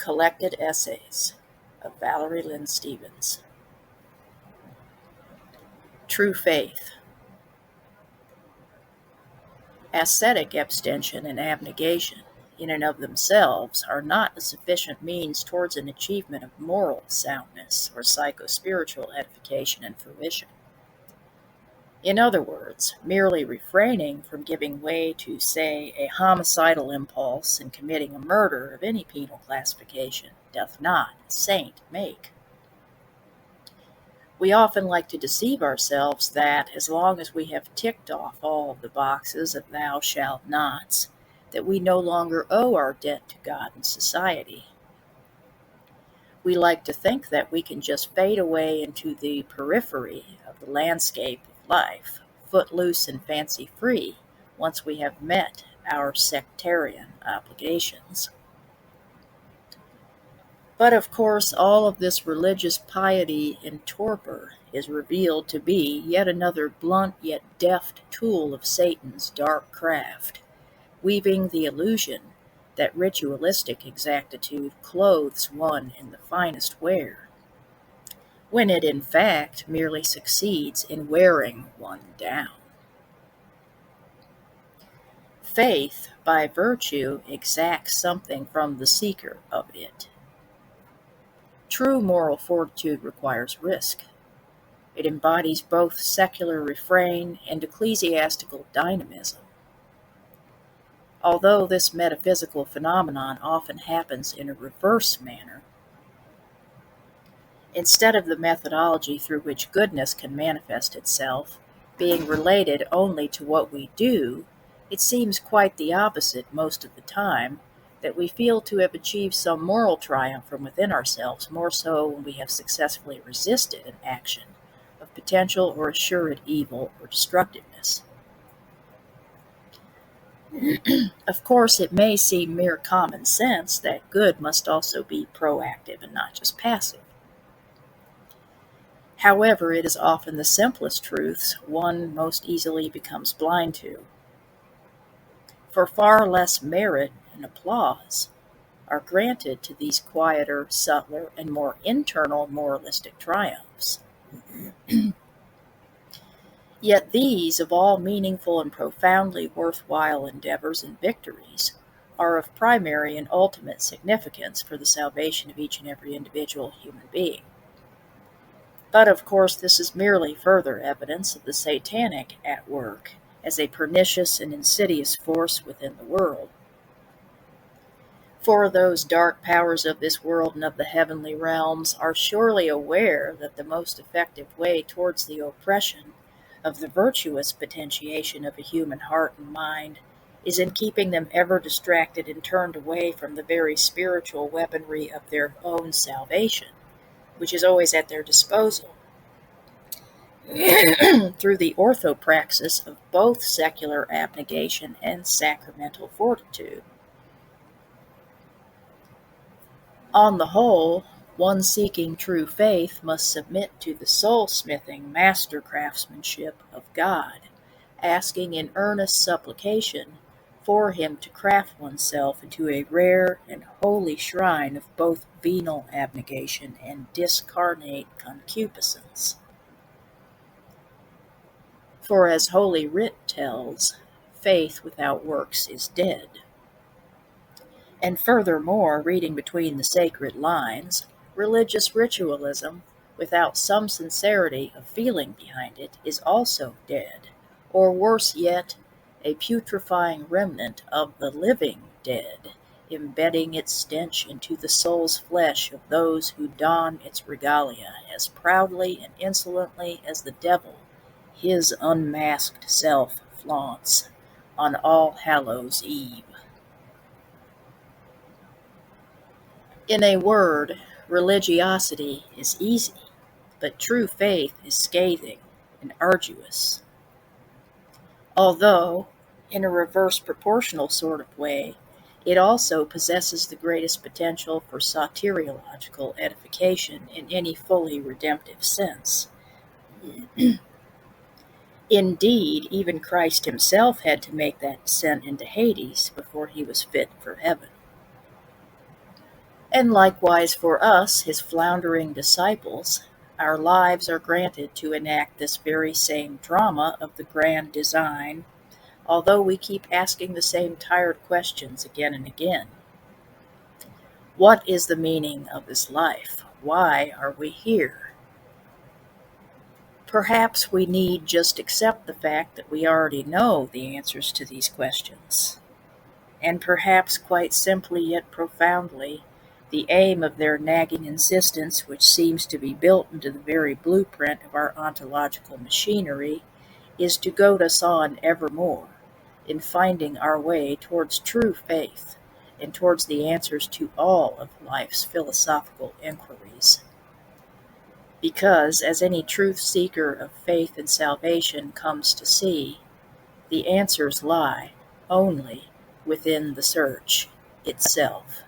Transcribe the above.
Collected Essays of Valerie Lynn Stevens. True Faith. Ascetic abstention and abnegation, in and of themselves, are not a sufficient means towards an achievement of moral soundness or psycho-spiritual edification and fruition. In other words, merely refraining from giving way to, say, a homicidal impulse and committing a murder of any penal classification doth not a saint make. We often like to deceive ourselves that, as long as we have ticked off all of the boxes of thou shalt nots, that we no longer owe our debt to God and society. We like to think that we can just fade away into the periphery of the landscape of life, footloose and fancy-free, once we have met our sectarian obligations. But of course, all of this religious piety and torpor is revealed to be yet another blunt yet deft tool of Satan's dark craft, weaving the illusion that ritualistic exactitude clothes one in the finest wear, when it in fact merely succeeds in wearing one down. Faith, by virtue, exacts something from the seeker of it. True moral fortitude requires risk. It embodies both secular refrain and ecclesiastical dynamism. Although this metaphysical phenomenon often happens in a reverse manner, instead of the methodology through which goodness can manifest itself being related only to what we do, it seems quite the opposite most of the time, that we feel to have achieved some moral triumph from within ourselves, more so when we have successfully resisted an action of potential or assured evil or destructiveness. Of course, it may seem mere common sense that good must also be proactive and not just passive. However, it is often the simplest truths one most easily becomes blind to. For far less merit and applause are granted to these quieter, subtler, and more internal moralistic triumphs. Yet these, of all meaningful and profoundly worthwhile endeavors and victories, are of primary and ultimate significance for the salvation of each and every individual human being. But of course, this is merely further evidence of the satanic at work as a pernicious and insidious force within the world. For those dark powers of this world and of the heavenly realms are surely aware that the most effective way towards the oppression of the virtuous potentiation of a human heart and mind is in keeping them ever distracted and turned away from the very spiritual weaponry of their own salvation, which is always at their disposal, through the orthopraxis of both secular abnegation and sacramental fortitude. On the whole, one seeking true faith must submit to the soul-smithing master craftsmanship of God, asking in earnest supplication for him to craft oneself into a rare and holy shrine of both venal abnegation and discarnate concupiscence. For as Holy Writ tells, faith without works is dead. And furthermore, reading between the sacred lines, religious ritualism, without some sincerity of feeling behind it, is also dead, or worse yet, a putrefying remnant of the living dead, embedding its stench into the soul's flesh of those who don its regalia as proudly and insolently as the devil his unmasked self flaunts on All Hallows' Eve. In a word, religiosity is easy, but true faith is scathing and arduous. Although, in a reverse proportional sort of way, it also possesses the greatest potential for soteriological edification in any fully redemptive sense. Indeed, even Christ himself had to make that descent into Hades before he was fit for heaven. And likewise for us, his floundering disciples, our lives are granted to enact this very same drama of the grand design, although we keep asking the same tired questions again and again. What is the meaning of this life? Why are we here? Perhaps we need just accept the fact that we already know the answers to these questions. And perhaps quite simply yet profoundly, the aim of their nagging insistence, which seems to be built into the very blueprint of our ontological machinery, is to goad us on evermore in finding our way towards true faith and towards the answers to all of life's philosophical inquiries. Because, as any truth seeker of faith and salvation comes to see, the answers lie only within the search itself.